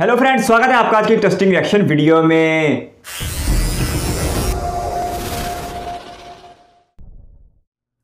Hello friends, स्वागत है आपका आज की टेस्टिंग रिएक्शन वीडियो में।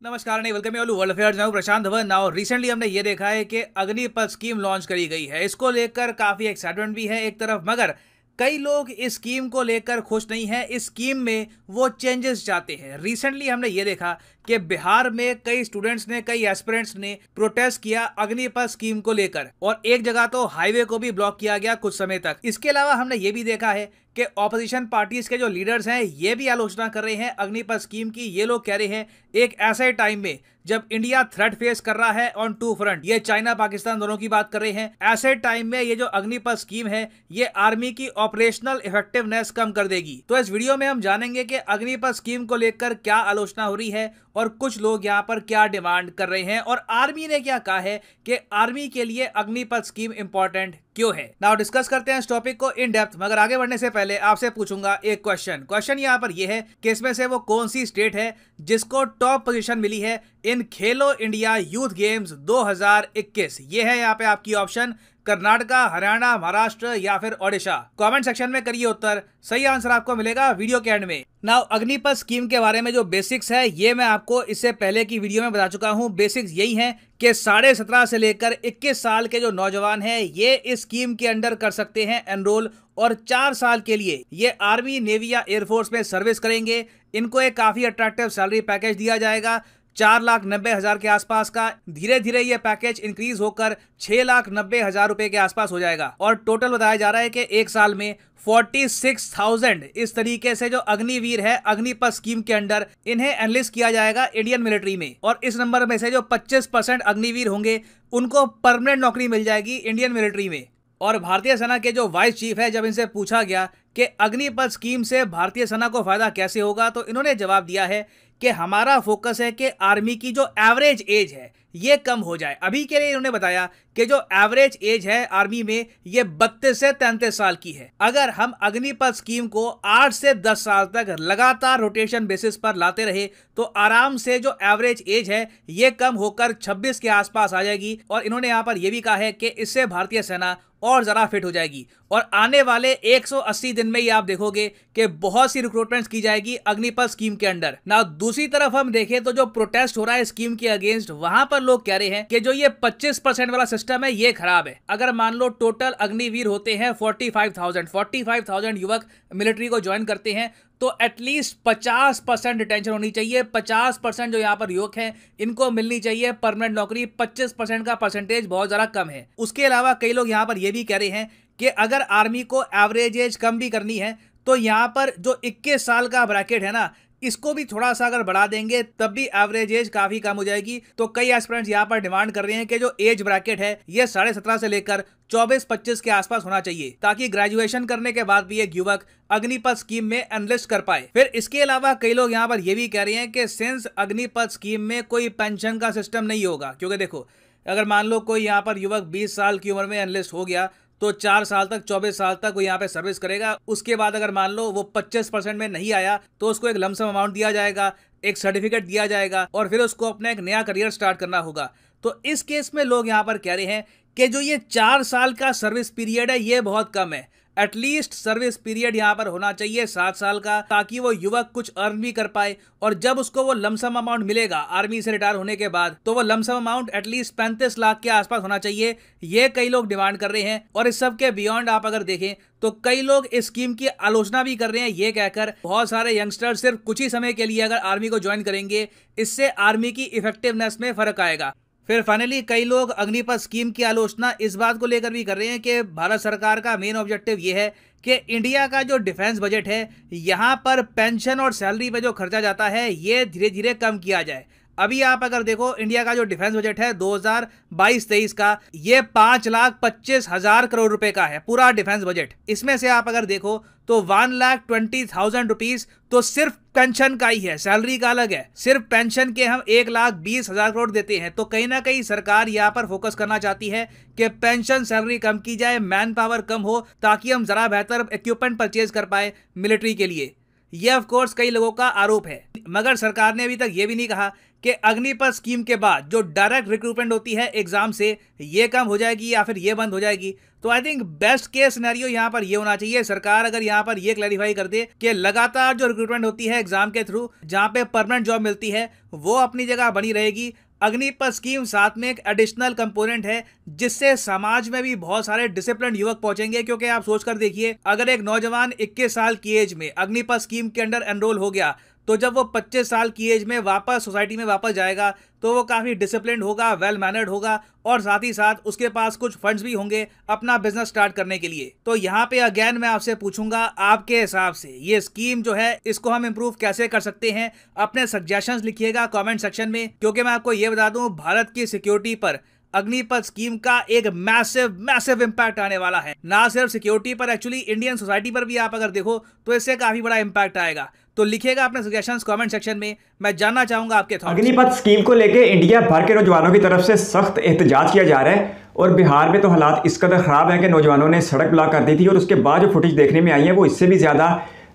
नमस्कार नहीं वेलकम यू वर्ल्ड अफेयर्स। मैं हूं प्रशांत धवन। नाउ रिसेंटली हमने ये देखा है कि अग्निपथ स्कीम लॉन्च करी गई है। इसको लेकर काफी एक्साइटमेंट भी है एक तरफ, मगर कई लोग इस स्कीम को लेकर खुश नहीं है। इस स्कीम में वो चेंजेस चाहते हैं। रिसेंटली हमने ये देखा कि बिहार में कई स्टूडेंट्स ने, कई एस्पिरेंट्स ने प्रोटेस्ट किया अग्निपथ स्कीम को लेकर, और एक जगह तो हाईवे को भी ब्लॉक किया गया कुछ समय तक। इसके अलावा हमने ये भी देखा है कि ऑपोजिशन पार्टीज के जो लीडर्स हैं ये भी आलोचना कर रहे हैं अग्निपथ स्कीम की। ये लोग कह रहे हैं एक ऐसे टाइम में जब इंडिया थ्रेट फेस कर रहा है ऑन टू फ्रंट, ये चाइना पाकिस्तान दोनों की बात कर रहे हैं, ऐसे टाइम में ये जो अग्निपथ स्कीम है ये आर्मी की ऑपरेशनल इफेक्टिवनेस कम कर देगी। तो इस वीडियो में हम जानेंगे कि अग्निपथ स्कीम को लेकर क्या आलोचना हो रही है और कुछ लोग यहाँ पर क्या डिमांड कर रहे हैं, और आर्मी ने क्या कहा है कि आर्मी के लिए अग्निपथ स्कीम इंपॉर्टेंट क्यों है। नाउ डिस्कस करते हैं इस टॉपिक को इन डेप्थ, मगर आगे बढ़ने से पहले आपसे पूछूंगा एक क्वेश्चन यहाँ पर यह है कि इसमें से वो कौन सी स्टेट है जिसको टॉप पोजीशन मिली है इन खेलो इंडिया यूथ गेम्स 2021। ये है यहाँ पे आपकी ऑप्शन, कर्नाटका, हरियाणा, महाराष्ट्र या फिर ओडिशा। कमेंट सेक्शन में करिए उत्तर, सही आंसर आपको मिलेगा वीडियो के एंड में। नाउ अग्निपथ स्कीम के बारे में जो बेसिक्स है ये मैं आपको इससे पहले की वीडियो में बता चुका हूं। बेसिक्स यही हैं कि 17.5 से लेकर 21 साल के जो नौजवान हैं ये इस स्कीम के अंडर कर सकते हैं एनरोल, और 4 साल के लिए ये आर्मी, नेवी या एयरफोर्स में सर्विस करेंगे। इनको एक काफी अट्रैक्टिव सैलरी पैकेज दिया जाएगा 4,90,000 के आसपास का। धीरे धीरे ये पैकेज इंक्रीज होकर 6,90,000 रुपए के आसपास हो जाएगा, और टोटल बताया जा रहा है कि एक साल में 46,000 इस तरीके से जो अग्निवीर है अग्निपथ स्कीम के अंडर इन्हें एनलिस्ट किया जाएगा इंडियन मिलिट्री में। और इस नंबर में से जो 25% अग्निवीर होंगे उनको परमानेंट नौकरी मिल जाएगी इंडियन मिलिट्री में। और भारतीय सेना के जो वाइस चीफ है, जब इनसे पूछा गया कि अग्निपथ स्कीम से भारतीय सेना को फायदा कैसे होगा, तो इन्होंने जवाब दिया है कि हमारा फोकस है कि आर्मी की जो एवरेज एज है ये कम हो जाए। अभी के लिए इन्होंने बताया कि जो एवरेज एज है आर्मी में ये 32 से 33 साल की है। अगर हम अग्निपथ स्कीम को 8 से 10 साल तक लगातार रोटेशन बेसिस पर लाते रहे तो आराम से जो एवरेज एज है ये कम होकर 26 के आसपास आ जाएगी। और इन्होंने यहां पर यह भी कहा है कि इससे भारतीय सेना और जरा फिट हो जाएगी, और आने वाले 180 दिन में ही आप देखोगे कि बहुत सी रिक्रूटमेंट्स की जाएगी अग्निपथ स्कीम के अंडर। ना दूसरी तरफ हम देखें तो जो प्रोटेस्ट हो रहा है स्कीम के अगेंस्ट, वहां पर लोग कह रहे हैं कि जो ये 25% वाला सिस्टम है ये खराब है। अगर मान लो टोटल अग्निवीर होते हैं 45,000 युवक मिलिट्री को ज्वाइन करते हैं, तो एटलीस्ट 50% रिटेंशन होनी चाहिए। 50% जो यहाँ पर युवक हैं इनको मिलनी चाहिए परमानेंट नौकरी। 25% का परसेंटेज बहुत ज्यादा कम है। उसके अलावा कई लोग यहाँ पर यह भी कह रहे हैं कि अगर आर्मी को एवरेज एज कम भी करनी है तो यहाँ पर जो 21 साल का ब्रैकेट है ना, इसको भी थोड़ा सा अगर बढ़ा देंगे तब भी एवरेज एज काफी कम हो जाएगी। तो कई एस्पिरेंट्स यहाँ पर डिमांड कर रहे हैं कि जो एज ब्रैकेट है ये 17.5 से लेकर 24-25 के आसपास होना चाहिए, ताकि ग्रेजुएशन करने के बाद भी एक युवक अग्निपथ स्कीम में एनलिस्ट कर पाए। फिर इसके अलावा कई लोग यहाँ पर यह भी कह रहे हैं कि सिंस अग्निपथ स्कीम में कोई पेंशन का सिस्टम नहीं होगा, क्योंकि देखो अगर मान लो कोई यहाँ पर युवक 20 साल की उम्र में एनलिस्ट हो गया तो 4 साल तक, 24 साल तक वो यहाँ पे सर्विस करेगा। उसके बाद अगर मान लो वो 25% में नहीं आया तो उसको एक लमसम अमाउंट दिया जाएगा, एक सर्टिफिकेट दिया जाएगा, और फिर उसको अपना एक नया करियर स्टार्ट करना होगा। तो इस केस में लोग यहाँ पर कह रहे हैं कि जो ये 4 साल का सर्विस पीरियड है ये बहुत कम है। एटलीस्ट सर्विस पीरियड यहाँ पर होना चाहिए 7 साल का, ताकि वो युवक कुछ अर्न भी कर पाए, और जब उसको वो लमसम अमाउंट मिलेगा आर्मी से रिटायर होने के बाद तो वो लमसम अमाउंट एटलीस्ट 35 लाख के आसपास होना चाहिए। ये कई लोग डिमांड कर रहे हैं। और इस सब के बियॉन्ड आप अगर देखें तो कई लोग इस स्कीम की आलोचना भी कर रहे हैं, ये कहकर बहुत सारे यंगस्टर्स सिर्फ कुछ ही समय के लिए अगर आर्मी को ज्वाइन करेंगे इससे आर्मी की इफेक्टिवनेस में फर्क आएगा। फिर फाइनली कई लोग अग्निपथ स्कीम की आलोचना इस बात को लेकर भी कर रहे हैं कि भारत सरकार का मेन ऑब्जेक्टिव ये है कि इंडिया का जो डिफेंस बजट है यहाँ पर पेंशन और सैलरी पे जो खर्चा जाता है ये धीरे धीरे कम किया जाए। अभी आप अगर देखो इंडिया का जो डिफेंस बजट है 2022-23 का ये 5,25,000 करोड़ रुपए का है पूरा डिफेंस बजट। इसमें से आप अगर देखो तो 1,20,000 रुपीज तो सिर्फ पेंशन का ही है, सैलरी का अलग है। सिर्फ पेंशन के हम 1,20,000 करोड़ देते हैं। तो कहीं ना कहीं सरकार यहाँ पर फोकस करना चाहती है कि पेंशन सैलरी कम की जाए, मैन पावर कम हो, ताकि हम जरा बेहतर इक्विपमेंट परचेज कर पाए मिलिट्री के लिए। यह ऑफ कोर्स कई लोगों का आरोप है, मगर सरकार ने अभी तक ये भी नहीं कहा कि अग्निपथ स्कीम के बाद जो डायरेक्ट रिक्रूटमेंट होती है एग्जाम से, ये कम हो जाएगी या फिर ये बंद हो जाएगी। तो I think best case scenario यहाँ पर ये होना चाहिए, सरकार अगर यहाँ पर ये क्लैरिफाई कर दे कि लगातार जो रिक्रूटमेंट होती है एग्जाम के थ्रू, जहाँ पे परमानेंट जॉब मिलती है, वो अपनी जगह बनी रहेगी। अग्निपथ स्कीम साथ में एक एडिशनल कंपोनेंट है जिससे समाज में भी बहुत सारे डिसिप्लिन युवक पहुंचेंगे। क्योंकि आप सोचकर देखिए, अगर एक नौजवान 21 साल की एज में अग्निपथ स्कीम के अंडर एनरोल हो गया, तो जब वो 25 साल की एज में वापस सोसाइटी में वापस जाएगा तो वो काफ़ी डिसिप्लिन होगा, वेल मैनर्ड होगा, और साथ ही साथ उसके पास कुछ फंड्स भी होंगे अपना बिजनेस स्टार्ट करने के लिए। तो यहाँ पे अगेन मैं आपसे पूछूंगा, आपके हिसाब से ये स्कीम जो है इसको हम इम्प्रूव कैसे कर सकते हैं? अपने सजेशंस लिखिएगा कमेंट सेक्शन में, क्योंकि मैं आपको ये बता दूं, भारत की सिक्योरिटी पर अग्निपथ स्कीम का एक मैसिव इंपैक्ट आने वाला है। ना सिर्फ सिक्योरिटी पर, एक्चुअली इंडियन सोसाइटी पर भी आप अगर देखो तो इससे काफी बड़ा इंपैक्ट आएगा। तो लिखिएगा अपने सजेशंस कमेंट सेक्शन में, मैं जानना चाहूंगा आपके थॉट्स। अग्निपथ स्कीम को लेकर इंडिया भर के नौजवानों की तरफ से सख्त एहतजाज किया जा रहा है और बिहार में तो हालात इस कदर खराब है कि नौजवानों ने सड़क ब्लॉक कर दी थी, और उसके बाद जो फुटेज देखने में आई है वो इससे भी ज़्यादा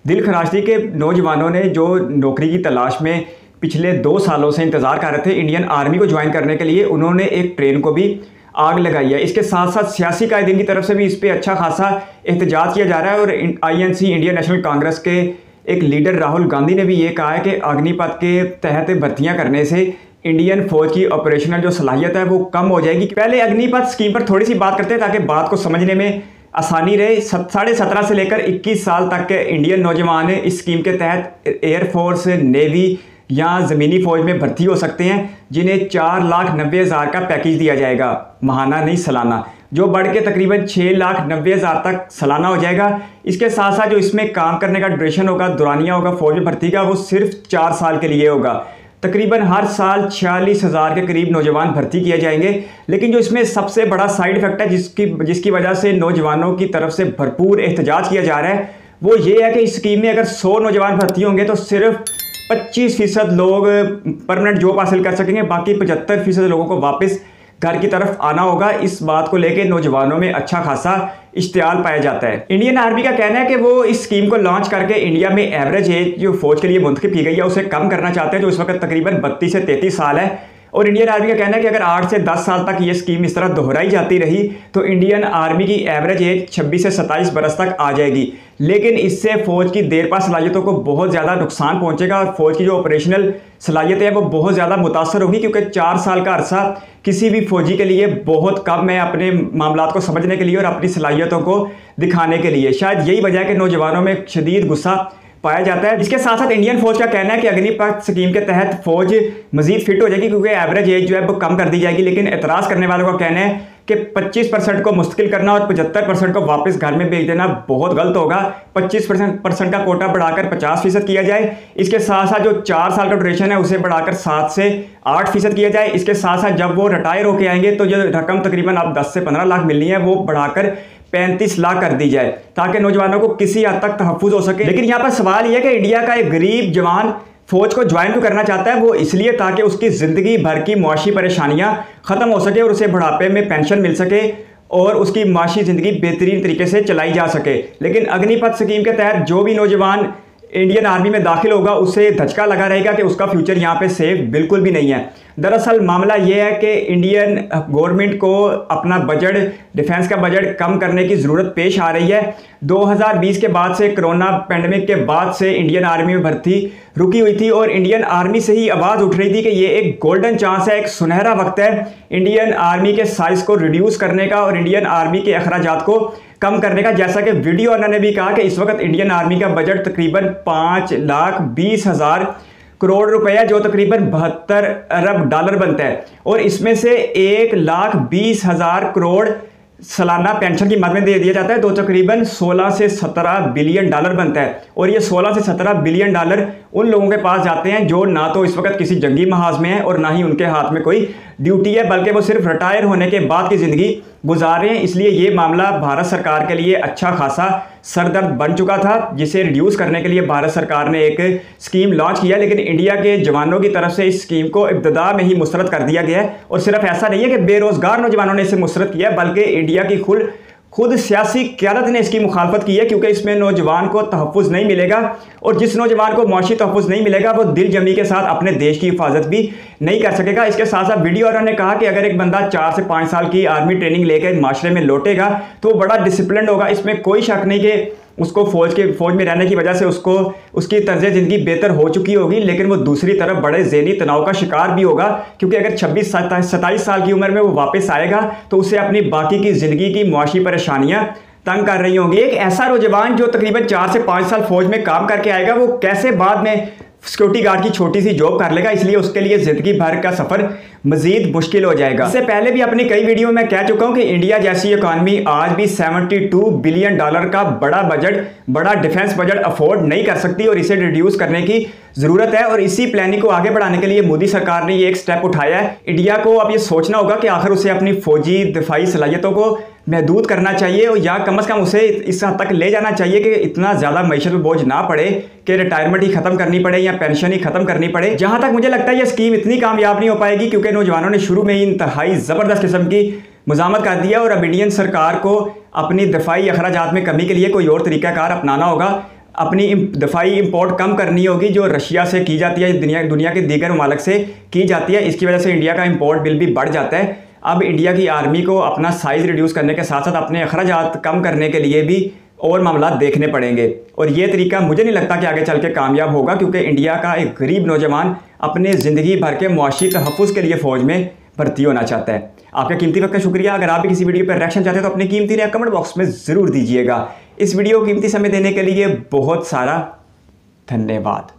दिल खराश थी कि नौजवानों ने जो नौकरी की तलाश में पिछले 2 सालों से इंतज़ार कर रहे थे इंडियन आर्मी को ज्वाइन करने के लिए, उन्होंने एक ट्रेन को भी आग लगाई है। इसके साथ साथ सियासी कायदीन की तरफ से भी इस पर अच्छा खासा एहतजाज किया जा रहा है, और INC इंडियन नेशनल कांग्रेस के एक लीडर राहुल गांधी ने भी ये कहा है कि अग्निपथ के तहत भर्तियां करने से इंडियन फौज की ऑपरेशनल जो सलाहियत है वो कम हो जाएगी। पहले अग्निपथ स्कीम पर थोड़ी सी बात करते हैं ताकि बात को समझने में आसानी रहे। 17.5 से लेकर 21 साल तक के इंडियन नौजवान इस स्कीम के तहत एयरफोर्स, नेवी या ज़मीनी फ़ौज में भर्ती हो सकते हैं, जिन्हें 4,90,000 का पैकेज दिया जाएगा, माहाना नहीं सालाना, जो बढ़ के तकरीबन 6,90,000 तक सालाना हो जाएगा। इसके साथ साथ जो इसमें काम करने का ड्यूरेशन होगा, दौरानिया होगा फौज में भर्ती का, वो सिर्फ 4 साल के लिए होगा। तकरीबन हर साल 46,000 के करीब नौजवान भर्ती किए जाएंगे। लेकिन जो इसमें सबसे बड़ा साइड इफेक्ट है जिसकी वजह से नौजवानों की तरफ से भरपूर एहतजाज किया जा रहा है, वो ये है कि इस स्कीम में अगर 100 नौजवान भर्ती होंगे तो सिर्फ 25% लोग परमानेंट जॉब हासिल कर सकेंगे, बाकी 75% लोगों को वापस घर की तरफ आना होगा। इस बात को लेकर नौजवानों में अच्छा खासा इश्तियाल पाया जाता है। इंडियन आर्मी का कहना है कि वो इस स्कीम को लॉन्च करके इंडिया में एवरेज एज जो फौज के लिए मुंतखब की गई है उसे कम करना चाहते हैं, जो इस वक्त तकरीबन 32 से 33 साल है। और इंडियन आर्मी का कहना है कि अगर 8 से 10 साल तक ये स्कीम इस तरह दोहराई जाती रही तो इंडियन आर्मी की एवरेज एज 26 से 27 बरस तक आ जाएगी। लेकिन इससे फौज की देरपा सलाहियतों को बहुत ज़्यादा नुकसान पहुंचेगा और फौज की जो ऑपरेशनल सलाहियत है वो बहुत ज़्यादा मुतासर होगी, क्योंकि 4 साल का अरसा किसी भी फौजी के लिए बहुत कम है अपने मामलात को समझने के लिए और अपनी सलाहियतों को दिखाने के लिए। शायद यही वजह है कि नौजवानों में शदीद गुस्सा पाया जाता है। इसके साथ साथ इंडियन फौज का कहना है कि अग्निपथ स्कीम के तहत फौज मजीद फिट हो जाएगी, क्योंकि एवरेज एज जो है वो कम कर दी जाएगी। लेकिन एतराज़ करने वालों का कहना है कि 25% को मुस्तकिल करना और 75% को वापस घर में भेज देना बहुत गलत होगा। 25% का कोटा बढ़ाकर 50% किया जाए। इसके साथ साथ जो 4 साल का ड्यूरेशन है उसे बढ़ाकर 7 से 8% किया जाए। इसके साथ साथ जब वो रिटायर होकर आएंगे तो जो रकम तकरीबन अब 10 से 15 लाख मिलनी है वो बढ़ाकर 35 लाख कर दी जाए, ताकि नौजवानों को किसी हद तक तहफ़्फ़ुज़ हो सके। लेकिन यहाँ पर सवाल यह है कि इंडिया का एक गरीब जवान फौज को ज्वाइन क्यों करना चाहता है? वो इसलिए ताकि उसकी ज़िंदगी भर की मुआशी परेशानियाँ ख़त्म हो सके और उसे बुढ़ापे में पेंशन मिल सके और उसकी मुआशी ज़िंदगी बेहतरीन तरीके से चलाई जा सके। लेकिन अग्निपथ स्कीम के तहत जो भी नौजवान इंडियन आर्मी में दाखिल होगा उसे धचका लगा रहेगा कि उसका फ्यूचर यहाँ पे सेफ बिल्कुल भी नहीं है। दरअसल मामला ये है कि इंडियन गवर्नमेंट को अपना बजट, डिफेंस का बजट कम करने की ज़रूरत पेश आ रही है। 2020 के बाद से, कोरोना पेंडेमिक के बाद से इंडियन आर्मी में भर्ती रुकी हुई थी और इंडियन आर्मी से ही आवाज़ उठ रही थी कि ये एक गोल्डन चांस है, एक सुनहरा वक्त है इंडियन आर्मी के साइज़ को रिड्यूस करने का और इंडियन आर्मी के अखराजात को कम करने का। जैसा कि वीडियो ऑनर ने भी कहा कि इस वक्त इंडियन आर्मी का बजट तकरीबन 5,20,000 करोड़ रुपए है, जो तकरीबन 72 अरब डॉलर बनता है। और इसमें से 1,20,000 करोड़ सालाना पेंशन की मद में दे दिया जाता है, तो तकरीबन 16 से 17 बिलियन डॉलर बनता है। और ये 16 से 17 बिलियन डॉलर उन लोगों के पास जाते हैं जो ना तो इस वक्त किसी जंगी महाज में है और ना ही उनके हाथ में कोई ड्यूटी है, बल्कि वो सिर्फ रिटायर होने के बाद की ज़िंदगी गुजार रहे हैं। इसलिए ये मामला भारत सरकार के लिए अच्छा खासा सरदर्द बन चुका था, जिसे रिड्यूस करने के लिए भारत सरकार ने एक स्कीम लॉन्च किया। लेकिन इंडिया के जवानों की तरफ से इस स्कीम को इब्तदा में ही मुस्तरद कर दिया गया है। और सिर्फ ऐसा नहीं है कि बेरोज़गार नौजवानों ने इसे मुस्तरद किया, बल्कि इंडिया की खुद सियासी क़यादत ने इसकी मुखालफत की है, क्योंकि इसमें नौजवान को तहफ़्फ़ुज़ नहीं मिलेगा, और जिस नौजवान को मुआशी तहफ़्फ़ुज़ नहीं मिलेगा वो दिल जमी के साथ अपने देश की हिफाजत भी नहीं कर सकेगा। इसके साथ साथ वीडियो ऑनर ने कहा कि अगर एक बंदा 4 से 5 साल की आर्मी ट्रेनिंग लेकर माशरे में लौटेगा तो वो बड़ा डिसिप्लिन होगा। इसमें कोई शक नहीं कि उसको फौज में रहने की वजह से उसकी तर्ज ज़िंदगी बेहतर हो चुकी होगी, लेकिन वो दूसरी तरफ बड़े ज़हनी तनाव का शिकार भी होगा, क्योंकि अगर 26-27 साल की उम्र में वो वापस आएगा तो उसे अपनी बाकी की ज़िंदगी की मुआशी परेशानियां तंग कर रही होंगी। एक ऐसा नौजवान जो तकरीबन 4 से 5 साल फौज में काम करके आएगा, वो कैसे बाद में सिक्योरिटी गार्ड की छोटी सी जॉब कर लेगा, इसलिए उसके लिए ज़िंदगी भर का सफ़र मज़ीद मुश्किल हो जाएगा। इससे पहले भी अपनी कई वीडियो में कह चुका हूं कि इंडिया जैसी इकॉनमी आज भी $72 बिलियन का बड़ा डिफेंस बजट अफोर्ड नहीं कर सकती, और इसे रिड्यूस करने की ज़रूरत है। और इसी प्लानिंग को आगे बढ़ाने के लिए मोदी सरकार ने ये एक स्टेप उठाया है। इंडिया को अब ये सोचना होगा कि आखिर उसे अपनी फौजी दिफाई सलाहियतों को महदूद करना चाहिए, और या कम से कम उसे इस हद तक ले जाना चाहिए कि इतना ज़्यादा मैशत में बोझ ना पड़े कि रिटायरमेंट ही ख़त्म करनी पड़े या पेंशन ही ख़त्म करनी पड़े। जहाँ तक मुझे लगता है ये स्कीम इतनी कामयाब नहीं हो पाएगी, क्योंकि नौजवानों ने शुरू में ही इंतहाई ज़बरदस्त किस्म की मुज़ामत कर दिया, और अब इंडियन सरकार को अपनी दफाई अखराजात में कमी के लिए कोई और तरीक़ाकार अपनाना होगा। अपनी दफाई इंपोर्ट कम करनी होगी जो रशिया से की जाती है, दुनिया के दीगर ममालिक से की जाती है। इसकी वजह से इंडिया का इंपोर्ट बिल भी बढ़ जाता है। अब इंडिया की आर्मी को अपना साइज़ रिड्यूस करने के साथ साथ अपने अखराजात कम करने के लिए भी और मामला देखने पड़ेंगे, और ये तरीका मुझे नहीं लगता कि आगे चल के कामयाब होगा, क्योंकि इंडिया का एक गरीब नौजवान अपने ज़िंदगी भर के मुआशी तहफ़्फ़ुज़ के लिए फ़ौज में भर्ती होना चाहता है। आपका कीमती वक्त का शुक्रिया। अगर आप भी किसी वीडियो पर रिएक्शन चाहते हैं तो अपनी कीमती राय कमेंट बॉक्स में ज़रूर दीजिएगा। इस वीडियो को कीमती समय देने के लिए बहुत सारा धन्यवाद।